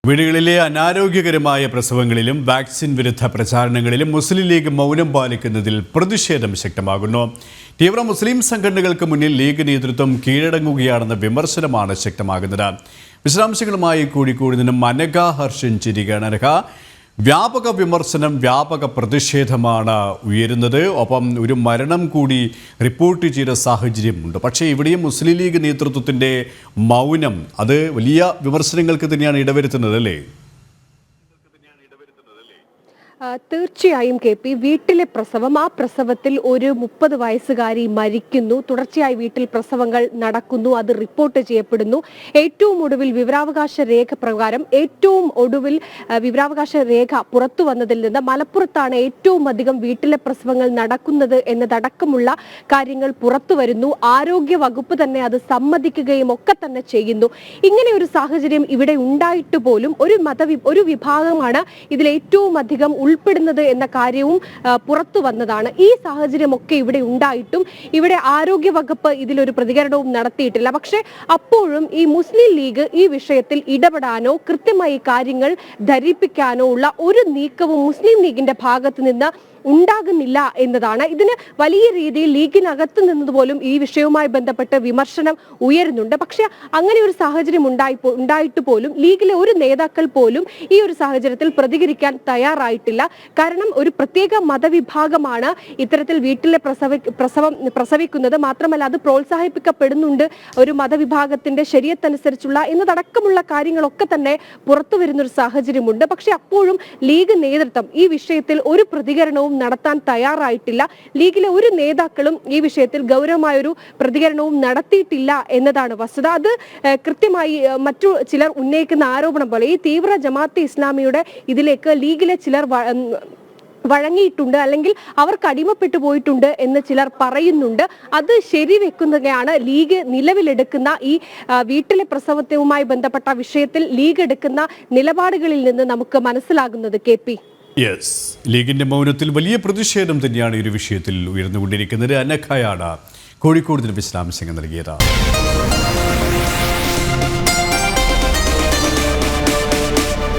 വീടുകളിലെ അനാരോഗ്യകരമായ പ്രസവങ്ങളിലും വാക്സിൻ വിരുദ്ധ പ്രചാരണങ്ങളിലും മുസ്ലിം ലീഗ് മൗനം പാലിക്കുന്നതിൽ പ്രതിഷേധം ശക്തമാകുന്നു. തീവ്ര മുസ്ലിം സംഘടനകൾക്ക് മുന്നിൽ ലീഗ് നേതൃത്വം കീഴടങ്ങുകയാണെന്ന വിമർശനമാണ് ശക്തമാകുന്നത്. വിശദാംശങ്ങളുമായി കോഴിക്കോട് നിന്നും അനഘ ഹർഷൻ ചിരികയാണ്. അനഘ, വ്യാപക വിമർശനം, വ്യാപക പ്രതിഷേധമാണ് ഉയരുന്നത്. ഒപ്പം ഒരു മരണം കൂടി റിപ്പോർട്ട് ചെയ്ത സാഹചര്യമുണ്ട്. പക്ഷേ ഇവിടെയും മുസ്ലിം ലീഗ് നേതൃത്വത്തിൻ്റെ മൗനം അത് വലിയ വിമർശനങ്ങൾക്ക് തന്നെയാണ് ഇടവരുത്തുന്നത്, അല്ലേ? തീർച്ചയായും കെ പി, വീട്ടിലെ പ്രസവം, ആ പ്രസവത്തിൽ ഒരു 30 വയസ്സുകാരി മരിക്കുന്നു. തുടർച്ചയായി വീട്ടിൽ പ്രസവങ്ങൾ നടക്കുന്നു, അത് റിപ്പോർട്ട് ചെയ്യപ്പെടുന്നു. ഏറ്റവും ഒടുവിൽ വിവരാവകാശ രേഖ പ്രകാരം വിവരാവകാശ രേഖ പുറത്തു വന്നതിൽ നിന്ന് മലപ്പുറത്താണ് ഏറ്റവും അധികം വീട്ടിലെ പ്രസവങ്ങൾ നടക്കുന്നത് എന്നതടക്കമുള്ള കാര്യങ്ങൾ പുറത്തു വരുന്നു. ആരോഗ്യ വകുപ്പ് തന്നെ അത് സമ്മതിക്കുകയും ഒക്കെ തന്നെ ചെയ്യുന്നു. ഇങ്ങനെ ഒരു സാഹചര്യം ഇവിടെ ഉണ്ടായിട്ട് പോലും ഒരു വിഭാഗമാണ് ഇതിൽ ഏറ്റവും അധികം ഉൾപ്പെടുന്നത് എന്ന കാര്യവും പുറത്തു വന്നതാണ്. ഈ സാഹചര്യമൊക്കെ ഇവിടെ ഉണ്ടായിട്ടും ഇവിടെ ആരോഗ്യ വകുപ്പ് ഇതിലൊരു പ്രതികരണവും നടത്തിയിട്ടില്ല. പക്ഷെ അപ്പോഴും ഈ മുസ്ലിം ലീഗ് ഈ വിഷയത്തിൽ ഇടപെടാനോ കൃത്യമായി കാര്യങ്ങൾ ധരിപ്പിക്കാനോ ഉള്ള ഒരു നീക്കവും മുസ്ലിം ലീഗിന്റെ ഭാഗത്ത് നിന്ന് ഉണ്ടാകുന്നില്ല എന്നതാണ്. ഇതിന് വലിയ രീതിയിൽ ലീഗിനകത്ത് നിന്നതുപോലും ഈ വിഷയവുമായി ബന്ധപ്പെട്ട് വിമർശനം ഉയരുന്നുണ്ട്. പക്ഷെ അങ്ങനെ ഒരു സാഹചര്യം ഉണ്ടായിട്ട് പോലും ലീഗിലെ ഒരു നേതാക്കൾ പോലും ഈ ഒരു സാഹചര്യത്തിൽ പ്രതികരിക്കാൻ തയ്യാറായിട്ടില്ല. കാരണം ഒരു പ്രത്യേക മതവിഭാഗമാണ് ഇത്തരത്തിൽ വീട്ടിലെ പ്രസവിക്കുന്നത്. മാത്രമല്ല അത് പ്രോത്സാഹിപ്പിക്കപ്പെടുന്നുണ്ട്. ഒരു മതവിഭാഗത്തിന്റെ ശരീഅത്തനുസരിച്ചുള്ള എന്നതടക്കമുള്ള കാര്യങ്ങളൊക്കെ തന്നെ പുറത്തു വരുന്നൊരു സാഹചര്യമുണ്ട്. പക്ഷെ അപ്പോഴും ലീഗ് നേതൃത്വം ഈ വിഷയത്തിൽ ഒരു പ്രതികരണവും നടത്താൻ തയ്യാറായിട്ടില്ല. ലീഗിലെ ഒരു നേതാക്കളും ഈ വിഷയത്തിൽ ഗൗരവമായൊരു പ്രതികരണവും നടത്തിയിട്ടില്ല എന്നതാണ് വസ്തുത. അത് കൃത്യമായി മറ്റു ചിലർ ഉന്നയിക്കുന്ന ആരോപണം പോലെ ഈ തീവ്ര ജമാഅത്തെ ഇസ്ലാമിയുടെ ഇതിലേക്ക് ലീഗിലെ ചിലർ വഴങ്ങിയിട്ടുണ്ട്, അല്ലെങ്കിൽ അവർക്ക് അടിമപ്പെട്ടു പോയിട്ടുണ്ട് എന്ന് ചിലർ പറയുന്നുണ്ട്. അത് ശരിവെക്കുന്നതാണ് ലീഗ് നിലവിലെടുക്കുന്ന ഈ വീട്ടിലെ പ്രസവവുമായി ബന്ധപ്പെട്ട വിഷയത്തിൽ ലീഗ് എടുക്കുന്ന നിലപാടുകളിൽ നിന്ന് നമുക്ക് മനസ്സിലാകുന്നത്. കെ പി, യെസ്, ലീഗിന്റെ മൗനത്തിൽ വലിയ പ്രതിഷേധം തന്നെയാണ് ഈ ഒരു വിഷയത്തിൽ ഉയർന്നുകൊണ്ടിരിക്കുന്നത്. അനഘയാണ് കോഴിക്കോട് വിശദാംശങ്ങൾ നൽകിയത്.